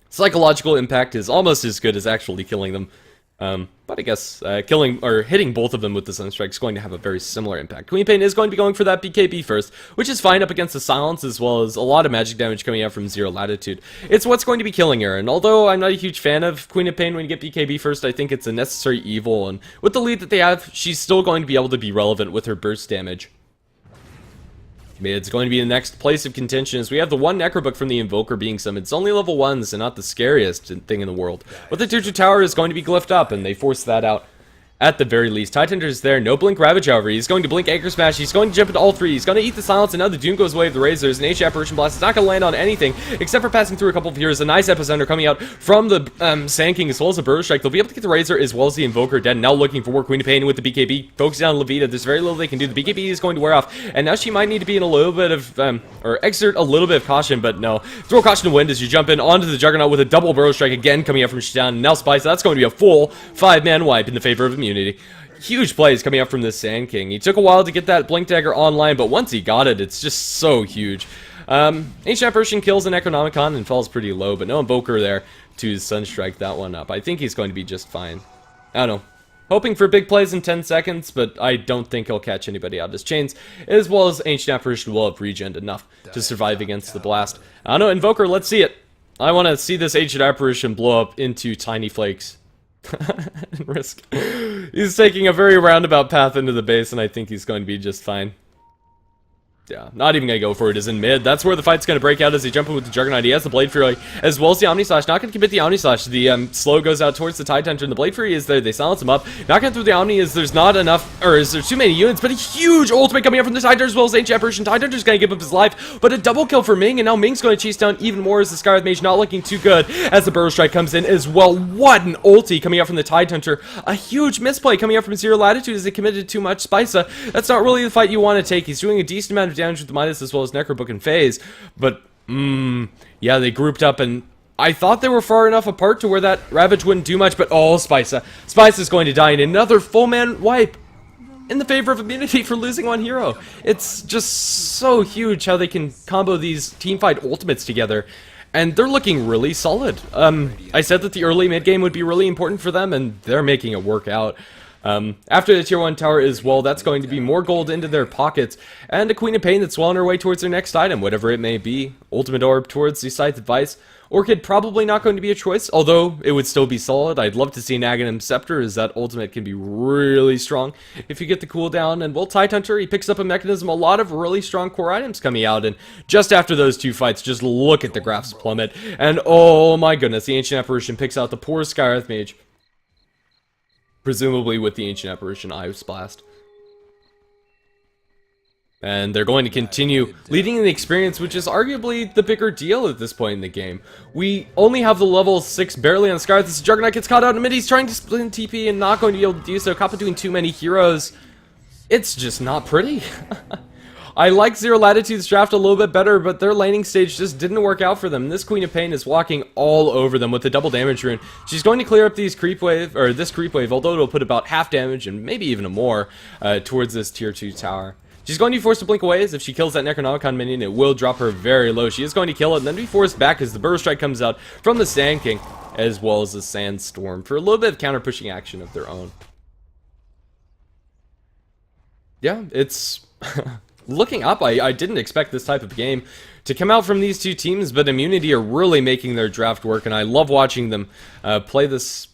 psychological impact is almost as good as actually killing them. But I guess killing or hitting both of them with the Sunstrike is going to have a very similar impact. Queen Pain is going to be going for that BKB first, which is fine up against the Silence, as well as a lot of magic damage coming out from Zero Latitude. It's what's going to be killing her, and although I'm not a huge fan of Queen of Pain when you get BKB first, I think it's a necessary evil, and with the lead that they have, she's still going to be able to be relevant with her burst damage. Mid's going to be the next place of contention, as we have the one Necrobook from the Invoker being summoned. It's only level 1s and not the scariest thing in the world. But the Tier 2 tower is going to be glyphed up, and they force that out at the very least. Tidehunter is there. No Blink Ravage, however. He's going to Blink Anchor Smash. He's going to jump into all 3. He's going to eat the Silence, and now the Doom goes away of the Razor. There's an H Apparition Blast. It's not going to land on anything, except for passing through a couple of heroes. A nice Epicenter coming out from the Sand King, as well as the Burrow Strike. They'll be able to get the Razor, as well as the Invoker dead. Now looking for more Queen of Pain with the BKB. Focusing on Levita. There's very little they can do. The BKB is going to wear off, and now she might need to be in a little bit of, or exert a little bit of caution, but no. Throw caution to wind as you jump in onto the Juggernaut with a double Burrow Strike again coming out from Shaitan. Now Spice. That's going to be a full 5-man wipe in the favor of immunity. Huge plays coming up from this Sand King. He took a while to get that Blink Dagger online, but once he got it, it's just so huge. Ancient Apparition kills an Necronomicon and falls pretty low, but no Invoker there to Sunstrike that one up. I think he's going to be just fine. I don't know. Hoping for big plays in 10 seconds, but I don't think he'll catch anybody out of his chains, as well as Ancient Apparition will have regened enough to survive against the blast. I don't know, Invoker, let's see it. I want to see this Ancient Apparition blow up into tiny flakes. Risk. He's taking a very roundabout path into the base, and I think he's going to be just fine. Yeah, not even going to go for it. Is in mid. That's where the fight's going to break out as he jumps in with the Juggernaut. He has the Blade Fury, as well as the Omni Slash. Not going to commit the Omni Slash. The slow goes out towards the Tidehunter, and the Blade Fury is there. They silence him up. Not going through the Omni is there's not enough, or is there too many units, but a huge ultimate coming up from the Tidehunter, as well as Ancient Apparition. Tidehunter's going to give up his life, but a double kill for Ming, and now Ming's going to chase down even more as the Skywrath Mage not looking too good as the Burrow Strike comes in as well. What an ulti coming out from the Tidehunter. A huge misplay coming out from Zero Latitude as they committed too much Spica. That's not really the fight you want to take. He's doing a decent amount of damage with the Midas as well as Necrobook and Phase, but yeah, they grouped up, and I thought they were far enough apart to where that Ravage wouldn't do much, but oh, Spica is going to die in another full man wipe in the favor of immunity for losing one hero. It's just so huge how they can combo these teamfight ultimates together, and they're looking really solid. I said that the early mid game would be really important for them, and they're making it work out. After the tier 1 tower as well, that's going to be more gold into their pockets, and a Queen of Pain that's well on her way towards their next item, whatever it may be. Ultimate Orb towards the Scythe of Vice. Orchid probably not going to be a choice, although it would still be solid. I'd love to see an Aghanim Scepter, as that ultimate can be really strong if you get the cooldown. And well, Tidehunter, he picks up a mechanism, a lot of really strong core items coming out, and just after those two fights, just look at the graphs plummet, and oh my goodness, the Ancient Apparition picks out the poor Skywrath Mage. Presumably with the Ancient Apparition Ice Blast. And they're going to continue leading in the experience, which is arguably the bigger deal at this point in the game. We only have the level 6 barely on Skywrath. This Juggernaut gets caught out in mid. He's trying to split in TP and not going to be able to do so. Kappa doing too many heroes. It's just not pretty. I like Zero Latitude's draft a little bit better, but their laning stage just didn't work out for them. This Queen of Pain is walking all over them with the double damage rune. She's going to clear up these creep wave, or this creep wave, although it'll put about half damage and maybe even more towards this tier 2 tower. She's going to be forced to blink away, as if she kills that Necronomicon minion, it will drop her very low. She is going to kill it and then be forced back as the Burrow Strike comes out from the Sand King, as well as the Sandstorm, for a little bit of counter pushing action of their own. Yeah, it's looking up, I didn't expect this type of game to come out from these two teams, but Immunity are really making their draft work, and I love watching them play this.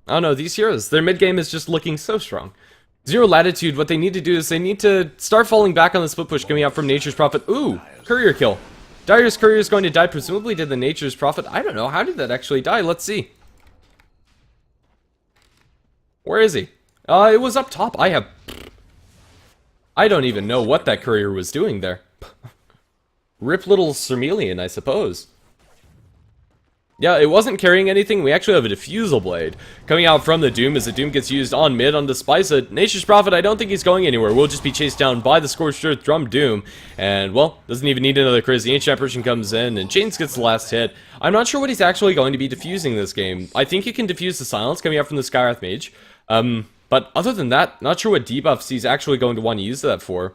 I don't know, these heroes. Their mid game is just looking so strong. Zero Latitude, what they need to do is they need to start falling back on the split push coming out from Nature's Prophet. Ooh, courier kill. Dire's courier is going to die. Presumably did the Nature's Prophet. I don't know, how did that actually die? Let's see. Where is he? It was up top. I don't even know what that courier was doing there. Rip little Cermelian, I suppose. Yeah, it wasn't carrying anything. We actually have a Diffusal Blade coming out from the Doom as the Doom gets used on mid on the Spice. Nature's Prophet, I don't think he's going anywhere. We'll just be chased down by the Scorched Earth Drum Doom. And, well, doesn't even need another Chris. The Ancient Apparition comes in and Chains gets the last hit. I'm not sure what he's actually going to be diffusing this game. I think he can diffuse the Silence coming out from the Skywrath Mage. But other than that, not sure what debuffs he's actually going to want to use that for.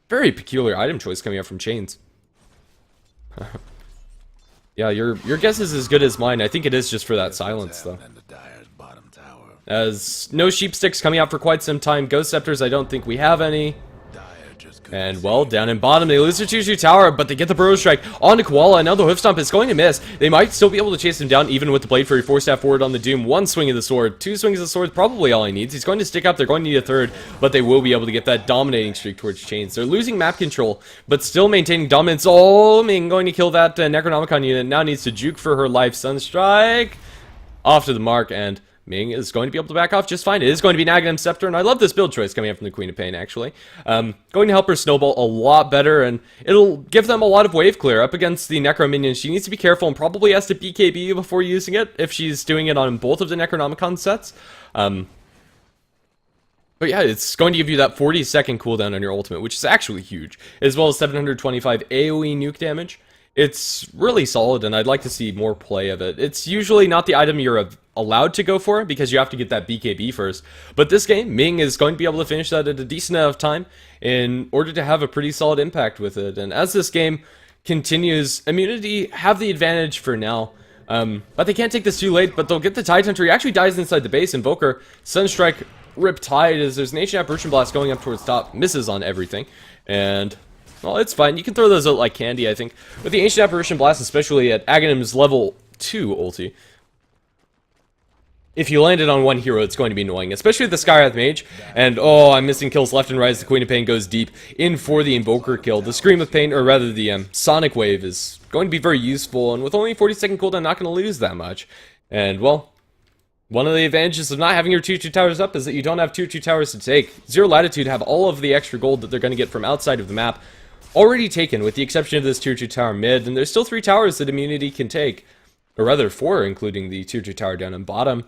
Very peculiar item choice coming out from Chains. Yeah, your guess is as good as mine. I think it is just for that silence, though. As no sheep sticks coming out for quite some time. Ghost Scepters, I don't think we have any. And, well, down in bottom, they lose their 2-2 tower, but they get the Burrow Strike onto Koala, and now the Hoof Stomp is going to miss. They might still be able to chase him down, even with the Blade Fury. 4-staff forward on the Doom, 1 swing of the sword, 2 swings of the sword, probably all he needs. He's going to stick up, they're going to need a third, but they will be able to get that dominating streak towards Chains. They're losing map control, but still maintaining dominance. Oh, Ming going to kill that Necronomicon unit, now needs to juke for her life. Sunstrike, off to the mark, and Ming is going to be able to back off just fine. It is going to be Aghanim Scepter, and I love this build choice coming up from the Queen of Pain, actually. Going to help her snowball a lot better, and it'll give them a lot of wave clear up against the Necro minions. She needs to be careful and probably has to BKB before using it, if she's doing it on both of the Necronomicon sets. But yeah, it's going to give you that 40-second cooldown on your ultimate, which is actually huge, as well as 725 AoE nuke damage. It's really solid, and I'd like to see more play of it. It's usually not the item you're allowed to go for, because you have to get that BKB first. But this game, Ming is going to be able to finish that at a decent amount of time in order to have a pretty solid impact with it. And as this game continues, Immunity have the advantage for now. But they can't take this too late, but they'll get the Tide Hunter. He actually dies inside the base. Invoker, Sunstrike, Rip Tide, as there's an Ancient Apparition Blast going up towards top. Misses on everything. And well, it's fine. You can throw those out like candy, I think. With the Ancient Apparition Blast, especially at Aghanim's level 2 ulti, if you land it on one hero, it's going to be annoying, especially with the Skywrath Mage. And, oh, I'm missing kills left and right as the Queen of Pain goes deep in for the Invoker kill. The Scream of Pain, or rather the Sonic Wave, is going to be very useful, and with only a 40-second cooldown, not going to lose that much. And, well, one of the advantages of not having your 2-2 towers up is that you don't have 2-2 towers to take. Zero Latitude have all of the extra gold that they're going to get from outside of the map already taken, with the exception of this tier 2 tower mid, and there's still 3 towers that Immunity can take. Or rather, 4, including the tier 2 tower down in bottom.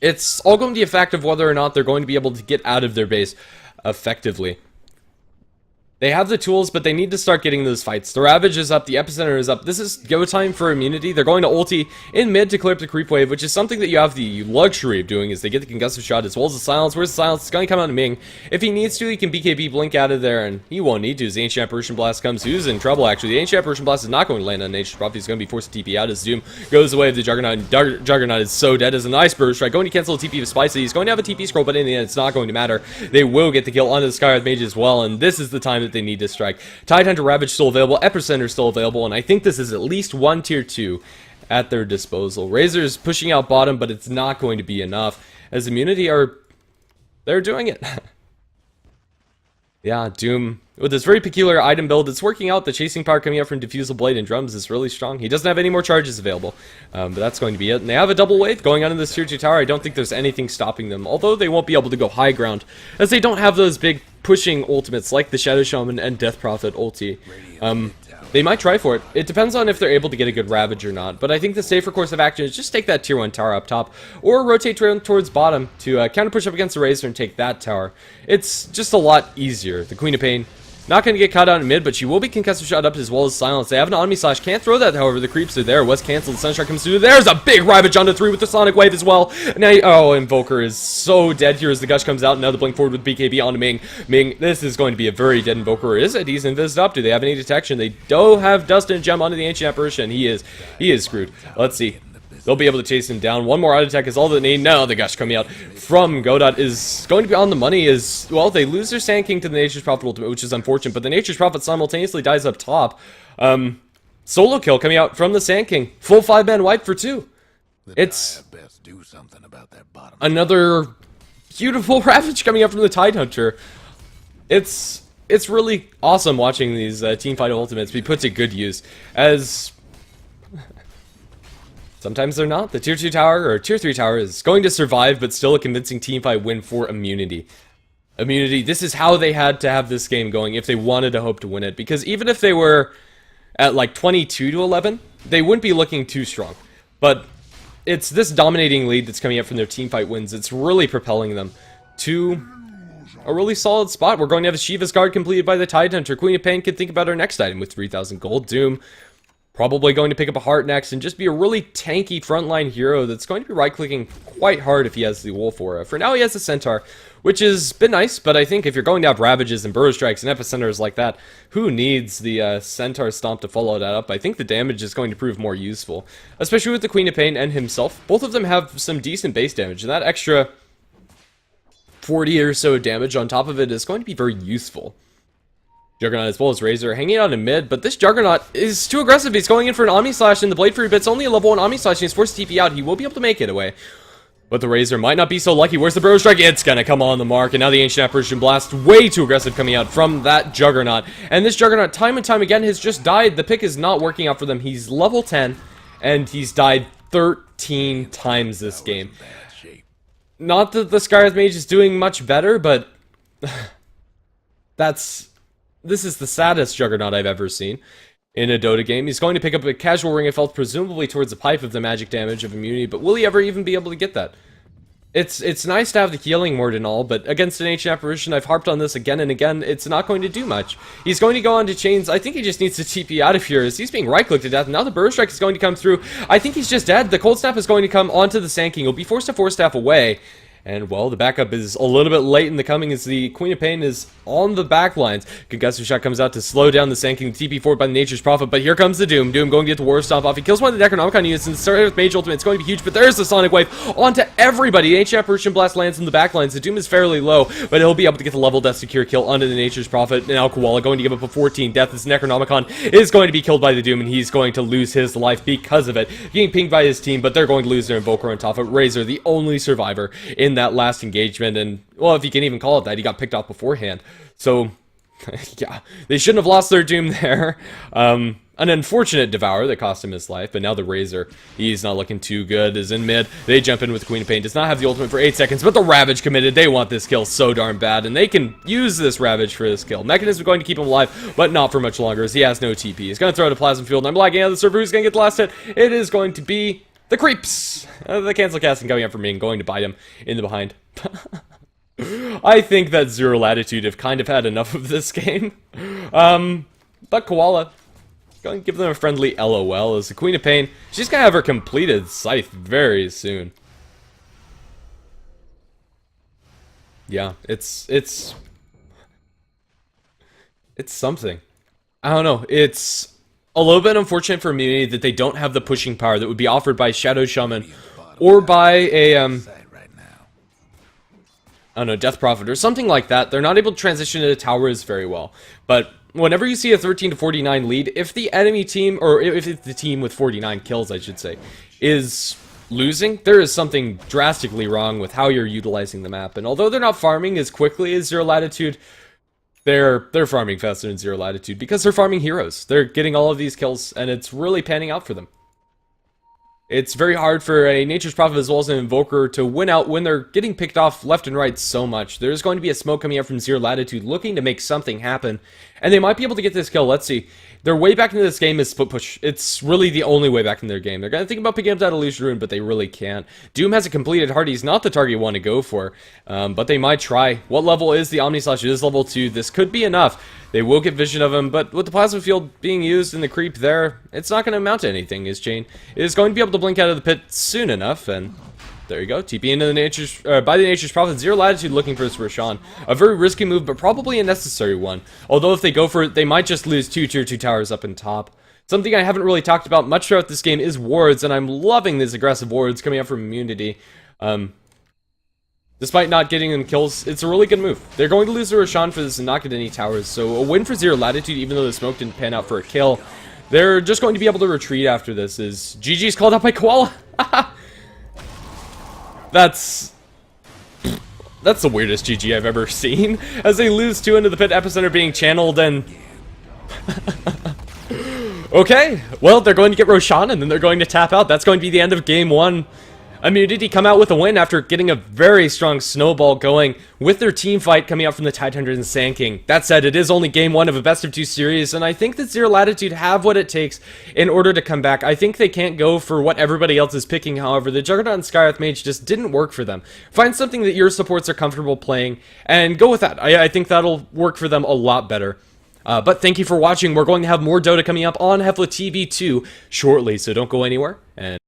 It's all going to be a fact of whether or not they're going to be able to get out of their base effectively. They have the tools, but they need to start getting those fights. The Ravage is up, the Epicenter is up. This is go time for Immunity. They're going to ulti in mid to clear up the creep wave, which is something that you have the luxury of doing, is they get the concussive shot as well as the silence. Where's the silence? It's going to come out to Ming. If he needs to, he can BKB Blink out of there, and he won't need to as the Ancient Apparition Blast comes. Who's in trouble, actually? The Ancient Apparition Blast is not going to land on Nature's Prophet. He's going to be forced to TP out as Doom goes away. The Juggernaut. Juggernaut is so dead as a nice burst strike. Going to cancel the TP of Spicy. He's going to have a TP scroll, but in the end, it's not going to matter. They will get the kill onto the Skywrath Mage as well, and this is the time that they need to strike. Tidehunter Ravage still available, Epicenter still available, and I think this is at least one tier 2 at their disposal. Razor's pushing out bottom, but it's not going to be enough, as Immunity they're doing it. Yeah, Doom, with this very peculiar item build, it's working out. The chasing power coming out from Diffusal Blade and Drums is really strong. He doesn't have any more charges available, but that's going to be it. And they have a double wave going on in this tier 2 tower. I don't think there's anything stopping them, although they won't be able to go high ground, as they don't have those big pushing ultimates like the Shadow Shaman and Death Prophet ulti. They might try for it. It depends on if they're able to get a good Ravage or not, but I think the safer course of action is just take that tier 1 tower up top, or rotate towards bottom to counter push up against the Razor and take that tower. It's just a lot easier. The Queen of Pain, not going to get caught out in mid, but she will be concussive shot up as well as silence. They have an Omni Slash, can't throw that, however, the creeps are there. Was canceled, Sunstrike comes through. There's a big Ravage onto 3 with the Sonic Wave as well. Now, oh, Invoker is so dead here as the Gush comes out. Now the Blink forward with BKB onto Ming. Ming, this is going to be a very dead Invoker. Is it? He's invised up. Do they have any detection? They don't have Dust and Gem onto the Ancient Apparition. He is screwed. Let's see. They'll be able to chase him down. One more auto attack is all they need. No, the gush coming out from Godot is going to be on the money. Is, well, they lose their Sand King to the Nature's Prophet ultimate, which is unfortunate, but the Nature's Prophet simultaneously dies up top. Solo kill coming out from the Sand King. Full 5-man wipe for 2. It's best do something about that bottom. another beautiful Ravage coming out from the Tidehunter. It's really awesome watching these teamfight ultimates be put to good use, as sometimes they're not. The tier 2 tower, or tier 3 tower, is going to survive, but still a convincing teamfight win for Immunity. Immunity, this is how they had to have this game going if they wanted to hope to win it, because even if they were at like 22-11, they wouldn't be looking too strong. But it's this dominating lead that's coming up from their teamfight wins. It's really propelling them to a really solid spot. We're going to have a Shiva's Guard completed by the Tidehunter. Queen of Pain can think about our next item with 3,000 gold. Doom probably going to pick up a heart next and just be a really tanky frontline hero that's going to be right-clicking quite hard if he has the Wolf Aura. For now, he has the Centaur, which has been nice, but I think if you're going to have Ravages and Burrow Strikes and Epicenters like that, who needs the Centaur Stomp to follow that up? I think the damage is going to prove more useful, especially with the Queen of Pain and himself. Both of them have some decent base damage, and that extra 40 or so damage on top of it is going to be very useful. Juggernaut as well as Razor hanging out in mid, but this Juggernaut is too aggressive. He's going in for an Omni Slash, and the Blade Fury Bit's only a level 1 Omni Slash, and he's forced to TP out. He will be able to make it away, but the Razor might not be so lucky. Where's the Burrow Strike? It's gonna come on the mark, and now the Ancient Apparition Blast, way too aggressive coming out from that Juggernaut. And this Juggernaut, time and time again, has just died. The pick is not working out for them. He's level 10, and he's died 13 times this game. Not that the Skywrath Mage is doing much better, but this is the saddest Juggernaut I've ever seen in a Dota game. He's going to pick up a casual Ring of Health, presumably towards the pipe of the magic damage of immunity, but will he ever even be able to get that? It's nice to have the healing word and all, but against an Ancient Apparition, I've harped on this again and again, it's not going to do much. He's going to go on to Chains. I think he just needs to TP out of here as he's being right-clicked to death. Now the Burrow Strike is going to come through. I think he's just dead. The Cold Snap is going to come onto the Sand King. He'll be forced to Force Staff away. And, well, the backup is a little bit late in the coming as the Queen of Pain is on the back lines. Concussive Shot comes out to slow down the Sand King, TP forward by the Nature's Prophet, but here comes the Doom. Doom going to get the War Stomp off. He kills one of the Necronomicon units, and started with Mage Ultimate. It's going to be huge, but there's the Sonic Wave onto everybody. The Ancient Apparition Blast lands in the back lines. The Doom is fairly low, but he'll be able to get the level death secure kill onto the Nature's Prophet. Now Koala going to give up a 14 death. This Necronomicon is going to be killed by the Doom, and he's going to lose his life because of it. Getting pinged by his team, but they're going to lose their Invoker on top of it. Razor, the only survivor in that last engagement. And, well, if you can even call it that, he got picked off beforehand. So, yeah, they shouldn't have lost their Doom there. An unfortunate Devour that cost him his life, but now the Razor, he's not looking too good, is in mid. They jump in with Queen of Pain, does not have the ultimate for 8 seconds, but the Ravage committed. They want this kill so darn bad, and they can use this Ravage for this kill. Mechanism going to keep him alive, but not for much longer, as he has no TP. He's going to throw it to Plasma Field, and I'm lagging out of the server. Who's going to get the last hit? It is going to be the Creeps. The cancel casting coming up for me and going to bite him in the behind. I think that Zero Latitude have kind of had enough of this game. But Koala, going to give them a friendly LOL as the Queen of Pain. She's going to have her completed Scythe very soon. Yeah, it's something. I don't know, it's a little bit unfortunate for Immunity that they don't have the pushing power that would be offered by Shadow Shaman or by a, I don't know, Death Prophet or something like that. They're not able to transition into towers very well. But whenever you see a 13 to 49 lead, if the enemy team, or if it's the team with 49 kills, I should say, is losing, there is something drastically wrong with how you're utilizing the map. And although they're not farming as quickly as Zero Latitude, they're farming faster than Zero Latitude because they're farming heroes. They're getting all of these kills, and it's really panning out for them. It's very hard for a Nature's Prophet as well as an Invoker to win out when they're getting picked off left and right so much. There's going to be a smoke coming out from Zero Latitude looking to make something happen, and they might be able to get this kill. Let's see. Their way back into this game is split push. It's really the only way back in their game. They're going to think about picking up that Illusion Rune, but they really can't. Doom has a completed heart. He's not the target you want to go for, but they might try. What level is the Omni Slash? It is level 2. This could be enough. They will get vision of him, but with the Plasma Field being used in the creep there, it's not going to amount to anything. His chain is going to be able to blink out of the pit soon enough, and there you go. TP into the Nature's, by the Nature's Prophet. Zero Latitude looking for this Roshan. A very risky move, but probably a necessary one. Although if they go for it, they might just lose 2 tier 2 towers up in top. Something I haven't really talked about much throughout this game is wards, and I'm loving these aggressive wards coming out from immunity. Despite not getting them kills, it's a really good move. They're going to lose to Roshan for this and not get any towers, so a win for Zero Latitude, even though the smoke didn't pan out for a kill. They're just going to be able to retreat after this, as GG's called out by Koala. That's the weirdest GG I've ever seen, as they lose 2 into the pit, epicenter being channeled, and... Okay, well, they're going to get Roshan, and then they're going to tap out. That's going to be the end of game 1. Immunity come out with a win after getting a very strong snowball going with their team fight coming out from the Tidehunter and Sand King. That said, it is only game 1 of a best of 2 series, and I think that Zero Latitude have what it takes in order to come back. I think they can't go for what everybody else is picking, however. The Juggernaut and Skywrath Mage just didn't work for them. Find something that your supports are comfortable playing, and go with that. I think that'll work for them a lot better. But thank you for watching. We're going to have more Dota coming up on HeflaTV 2 shortly, so don't go anywhere. And